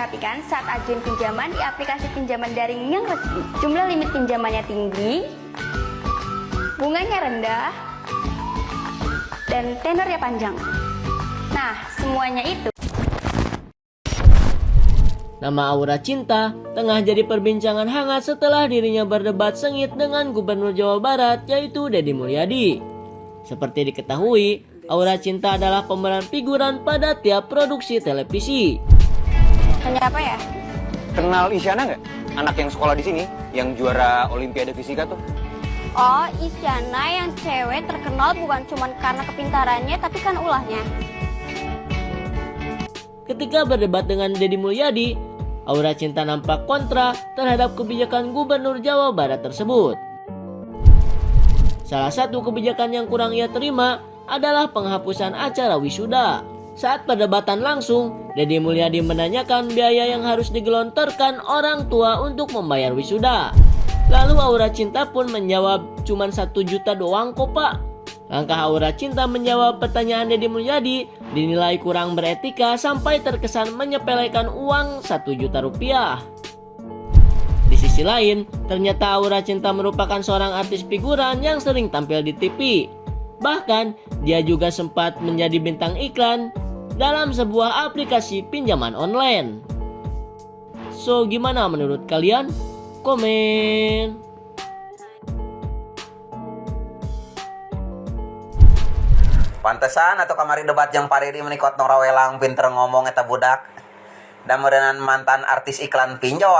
perhatikan saat ajuin pinjaman di aplikasi pinjaman daring yang resmi. Jumlah limit pinjamannya tinggi, bunganya rendah, dan tenornya panjang. Nah, semuanya itu. Nama Aura Cinta tengah jadi perbincangan hangat setelah dirinya berdebat sengit dengan Gubernur Jawa Barat yaitu Deddy Mulyadi. Seperti diketahui, Aura Cinta adalah pemeran figuran pada tiap produksi televisi. Tanya apa ya? Kenal Isyana nggak? Anak yang sekolah di sini, yang juara Olimpiade Fisika tuh. Oh, Isyana yang cewek terkenal bukan cuma karena kepintarannya, tapi kan ulahnya. Ketika berdebat dengan Deddy Mulyadi, Aura Cinta nampak kontra terhadap kebijakan Gubernur Jawa Barat tersebut. Salah satu kebijakan yang kurang ia terima adalah penghapusan acara wisuda. Saat perdebatan langsung, Deddy Mulyadi menanyakan biaya yang harus digelontorkan orang tua untuk membayar wisuda. Lalu Aura Cinta pun menjawab, "Cuman 1 juta doang kok pak." Langkah Aura Cinta menjawab pertanyaan Deddy Mulyadi dinilai kurang beretika sampai terkesan menyepelekan uang 1 juta rupiah. Di sisi lain, ternyata Aura Cinta merupakan seorang artis figuran yang sering tampil di TV. Bahkan, dia juga sempat menjadi bintang iklan dalam sebuah aplikasi pinjaman online. So, gimana menurut kalian? Komen! Pantesan atau kamari debat yang pariri menikot norawelang pinter ngomong eta budak. Da meureunana mantan artis iklan pinjol.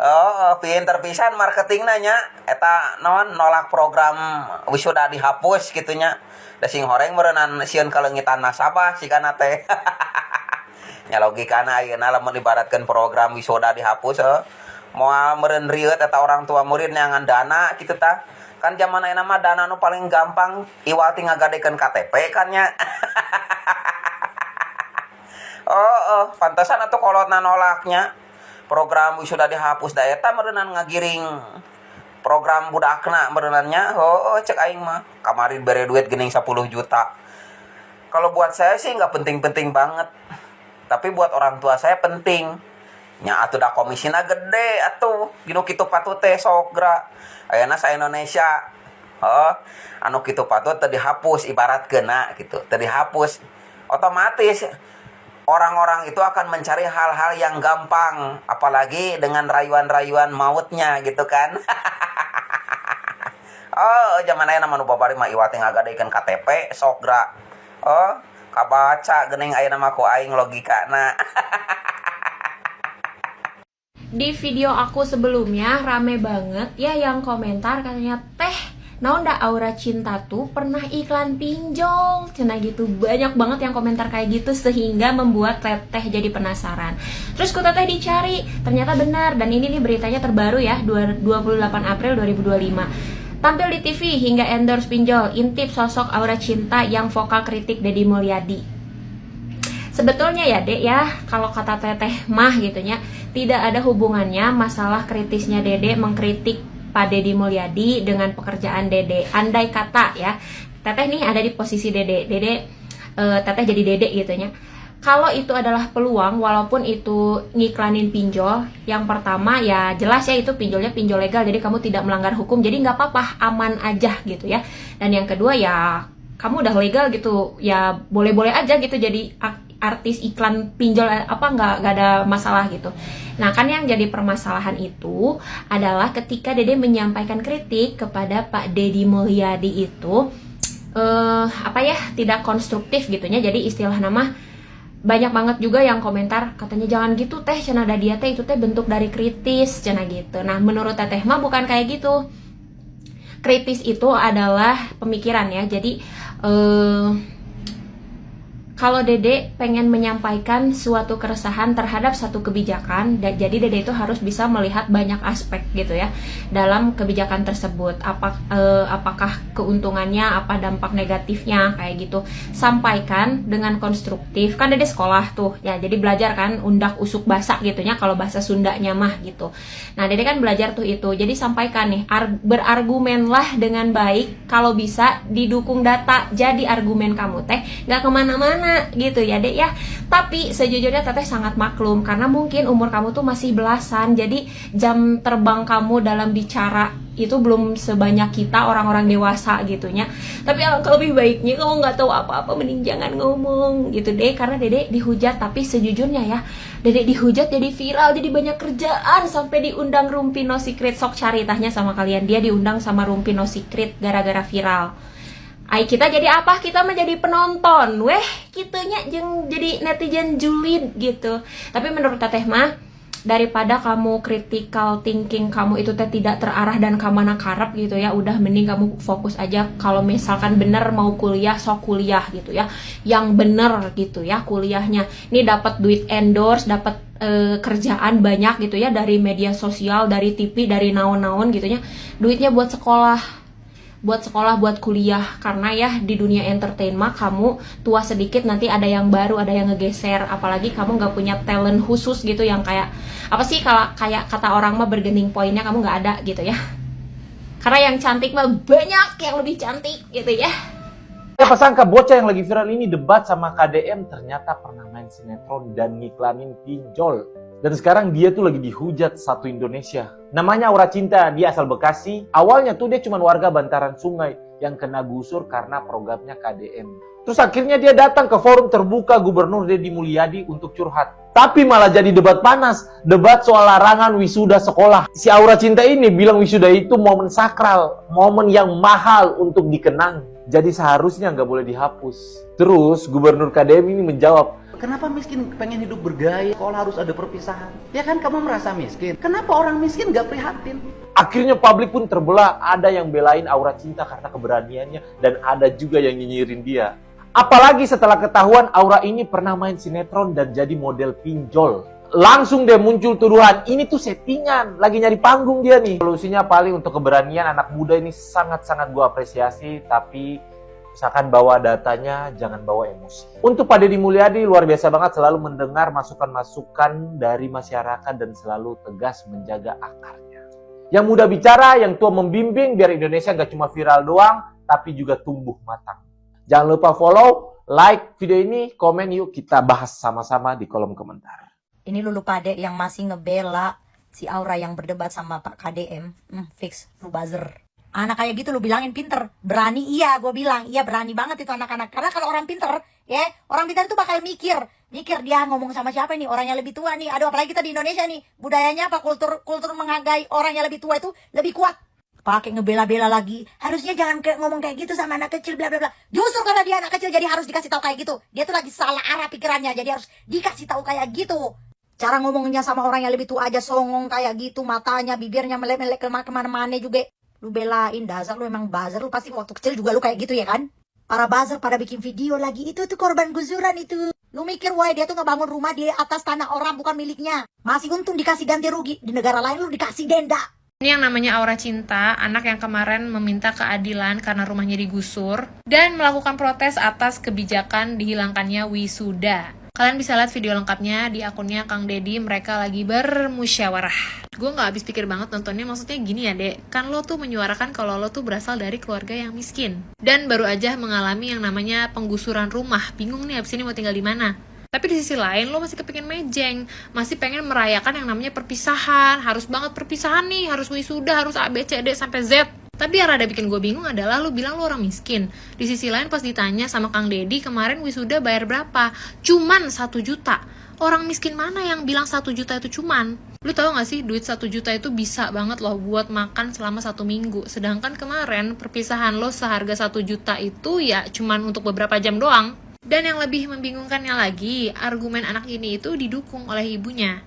Oh, pinter pisan marketing nanya. Eta nolak program wisuda dihapus gitunya. Da sing horeng meureunana sieun kalengitan nasabah sikana teh. Nya logikana ayeuna lamun ibaratkeun program wisuda dihapus moal meureun rieut eta orang tua murid neangan dana kitu tah. Kan zaman ayeuna mah dana nu paling gampang iwal tinggal gadekeun KTP kan nya. Pantesan atuh kolotna nolaknya. Program wisuda dihapus da eta meureunana ngagiring program budakna meureunana. Cek aing mah kamari bere duit geuning 10 juta. Kalau buat saya sih enggak penting-penting banget. Tapi buat orang tua saya penting. Nya atuh da komisina gede atuh. Dinu kitu patut teh sok gra. Ayeuna sa Indonesia. Anu kitu patut teu dihapus ibaratkeuna gitu. Teu dihapus. Otomatis orang-orang itu akan mencari hal-hal yang gampang, apalagi dengan rayuan-rayuan mautnya gitu kan. Zaman ayeuna mah nu babari mah iwal teh ngagadekeun KTP sok gra. Kabaca geuning ayeuna mah ku aing logikana. Di video aku sebelumnya rame banget ya yang komentar katanya naon da Aura Cinta tuh pernah iklan pinjol cenah gitu. Banyak banget yang komentar kayak gitu sehingga membuat teteh jadi penasaran. Terus ku teteh dicari, ternyata benar dan ini nih beritanya terbaru ya 28 April 2025. Tampil di TV hingga endorse pinjol, intip sosok Aura Cinta yang vokal kritik Deddy Mulyadi. Sebetulnya ya dek ya, kalau kata teteh mah gitunya, tidak ada hubungannya masalah kritisnya Dede mengkritik Pak Deddy Mulyadi dengan pekerjaan Dede. Andai kata ya, teteh nih ada di posisi Dede, teteh jadi Dede gitunya. Kalau itu adalah peluang, walaupun itu ngiklanin pinjol, yang pertama ya jelas ya itu pinjolnya pinjol legal, jadi kamu tidak melanggar hukum, jadi nggak apa-apa, aman aja gitu ya. Dan yang kedua ya kamu udah legal gitu, ya boleh-boleh aja gitu jadi artis iklan pinjol nggak ada masalah gitu. Nah kan yang jadi permasalahan itu adalah ketika Dede menyampaikan kritik kepada Pak Deddy Mulyadi itu tidak konstruktif gitunya. Jadi istilah nama banyak banget juga yang komentar katanya jangan gitu teh cenah da dia teh itu teh bentuk dari kritis cenah gitu. Nah menurut teteh mah bukan kayak gitu. Kritis itu adalah pemikiran ya. Jadi kalau Dede pengen menyampaikan suatu keresahan terhadap satu kebijakan, jadi Dede itu harus bisa melihat banyak aspek gitu ya dalam kebijakan tersebut. Apakah keuntungannya, apa dampak negatifnya kayak gitu. Sampaikan dengan konstruktif. Kan Dede sekolah tuh ya, jadi belajar kan undak usuk basa gitunya kalau bahasa Sundanya mah gitu. Nah Dede kan belajar tuh itu. Jadi sampaikan nih, berargumenlah dengan baik. Kalau bisa didukung data, jadi argumen kamu teh nggak kemana-mana. gimana gitu ya dek ya. Tapi sejujurnya teteh sangat maklum, karena mungkin umur kamu tuh masih belasan, jadi jam terbang kamu dalam bicara itu belum sebanyak kita orang-orang dewasa gitunya. Tapi alangkah lebih baiknya kamu nggak tahu apa-apa, mending jangan ngomong gitu deh. Karena dedek dihujat, tapi sejujurnya ya, dedek dihujat jadi viral, jadi banyak kerjaan, sampai diundang Rumpi No Secret. Sok cari tanya sama kalian, dia diundang sama Rumpi No Secret gara-gara viral. Ay, kita jadi apa? Kita menjadi penonton. Weh, kitanya jadi netizen julid gitu. Tapi menurut teteh mah, daripada kamu critical thinking kamu itu teh tidak terarah dan kamana karep gitu ya, udah mending kamu fokus aja. Kalau misalkan bener mau kuliah, sok kuliah gitu ya, yang bener gitu ya kuliahnya. Ini dapat duit endorse, dapat kerjaan banyak gitu ya, dari media sosial, dari TV, dari naon-naon gitu ya. Duitnya buat sekolah, buat kuliah. Karena ya di dunia entertainment kamu tua sedikit nanti ada yang baru, ada yang ngegeser. Apalagi kamu nggak punya talent khusus gitu yang kayak apa sih, kalau kayak kata orang mah bergening poinnya kamu nggak ada gitu ya. Karena yang cantik mah banyak yang lebih cantik gitu ya. Siapa sangka bocah yang lagi viral ini debat sama KDM ternyata pernah main sinetron dan ngiklanin pinjol. Dan sekarang dia tuh lagi dihujat satu Indonesia. Namanya Aura Cinta, dia asal Bekasi. Awalnya tuh dia cuma warga bantaran sungai yang kena gusur karena programnya KDM. Terus akhirnya dia datang ke forum terbuka Gubernur Deddy Mulyadi untuk curhat. Tapi malah jadi debat panas, debat soal larangan wisuda sekolah. Si Aura Cinta ini bilang wisuda itu momen sakral, momen yang mahal untuk dikenang. Jadi seharusnya nggak boleh dihapus. Terus Gubernur KDM ini menjawab, kenapa miskin pengen hidup bergaya? Sekolah harus ada perpisahan. Ya kan kamu merasa miskin. Kenapa orang miskin gak prihatin? akhirnya publik pun terbelah. Ada yang belain Aura Cinta karena keberaniannya, dan ada juga yang nyinyirin dia. Apalagi setelah ketahuan Aura ini pernah main sinetron dan jadi model pinjol. Langsung deh muncul tuduhan, ini tuh settingan, lagi nyari panggung dia nih. Solusinya paling untuk keberanian anak muda ini sangat-sangat gue apresiasi, tapi misalkan bawa datanya, jangan bawa emosi. Untuk Pak Deddy Mulyadi luar biasa banget, selalu mendengar masukan-masukan dari masyarakat dan selalu tegas menjaga akarnya. Yang muda bicara, yang tua membimbing, biar Indonesia gak cuma viral doang, tapi juga tumbuh matang. Jangan lupa follow, like video ini, komen yuk kita bahas sama-sama di kolom komentar. Ini Lulu Pade yang masih ngebela si Aura yang berdebat sama Pak KDM. Fix, lu buzzer. Anak kayak gitu lu bilangin pinter. Berani, iya gue bilang. Iya berani banget itu anak-anak. Karena kalau orang pinter, ya orang pinter itu bakal mikir dia ngomong sama siapa nih, orang yang lebih tua nih. Aduh, apalagi kita di Indonesia nih, budayanya apa, kultur menghargai orang yang lebih tua itu lebih kuat. Pakai ngebela-bela lagi. Harusnya jangan ngomong kayak gitu sama anak kecil, bla bla bla. Justru karena dia anak kecil jadi harus dikasih tahu kayak gitu. Dia tuh lagi salah arah pikirannya, jadi harus dikasih tahu kayak gitu. Cara ngomongnya sama orang yang lebih tua aja songong kayak gitu, matanya, bibirnya melek-melek kemana-mana juga. Lu belain, dasar lu emang buzzer, lu pasti waktu kecil juga lu kayak gitu ya kan? Para buzzer pada bikin video lagi, itu tuh korban gusuran itu. Lu mikir, wah dia tuh ngebangun rumah di atas tanah orang bukan miliknya. Masih untung dikasih ganti rugi, di negara lain lu dikasih denda. Ini yang namanya Aura Cinta, anak yang kemarin meminta keadilan karena rumahnya digusur dan melakukan protes atas kebijakan dihilangkannya wisuda. Kalian bisa lihat video lengkapnya di akunnya Kang Deddy, mereka lagi bermusyawarah. Gue gak habis pikir banget nontonnya, maksudnya gini ya dek, kan lo tuh menyuarakan kalau lo tuh berasal dari keluarga yang miskin dan baru aja mengalami yang namanya penggusuran rumah, bingung nih abis ini mau tinggal di mana. Tapi di sisi lain lo masih kepingin mejeng, masih pengen merayakan yang namanya perpisahan, harus banget perpisahan nih, harus wisuda, harus A, B, C, D, sampai Z. Tapi yang rada bikin gue bingung adalah lo bilang lo orang miskin. Di sisi lain pas ditanya sama Kang Deddy kemarin wisuda bayar berapa? Cuman 1 juta. Orang miskin mana yang bilang 1 juta itu cuman? Lo tau gak sih duit 1 juta itu bisa banget loh buat makan selama 1 minggu. Sedangkan kemarin perpisahan lo seharga 1 juta itu ya cuman untuk beberapa jam doang. Dan yang lebih membingungkannya lagi, argumen anak ini itu didukung oleh ibunya.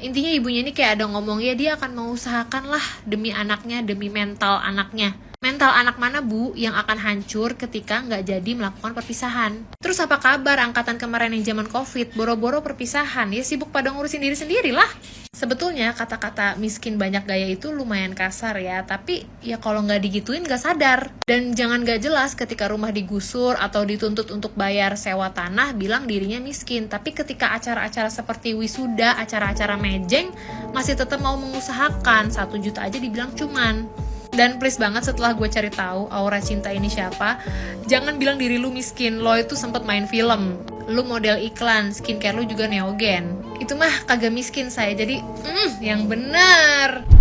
Intinya ibunya ini kayak ada ngomong, ya dia akan mengusahakan lah demi anaknya, demi mental anaknya. Mental anak mana bu yang akan hancur ketika nggak jadi melakukan perpisahan? Terus apa kabar angkatan kemarin yang zaman covid, boro-boro perpisahan, ya sibuk pada ngurusin diri sendiri lah. Sebetulnya kata-kata miskin banyak gaya itu lumayan kasar ya, tapi ya kalau nggak digituin nggak sadar. Dan jangan nggak jelas ketika rumah digusur atau dituntut untuk bayar sewa tanah bilang dirinya miskin. Tapi ketika acara-acara seperti wisuda, acara-acara mejeng, masih tetap mau mengusahakan, 1 juta aja dibilang cuman. Dan please banget setelah gue cari tahu Aura Cinta ini siapa, jangan bilang diri lu miskin, lo itu sempet main film. lu model iklan, skincare lu juga Neogen. Itu mah kagak miskin saya, jadi yang bener.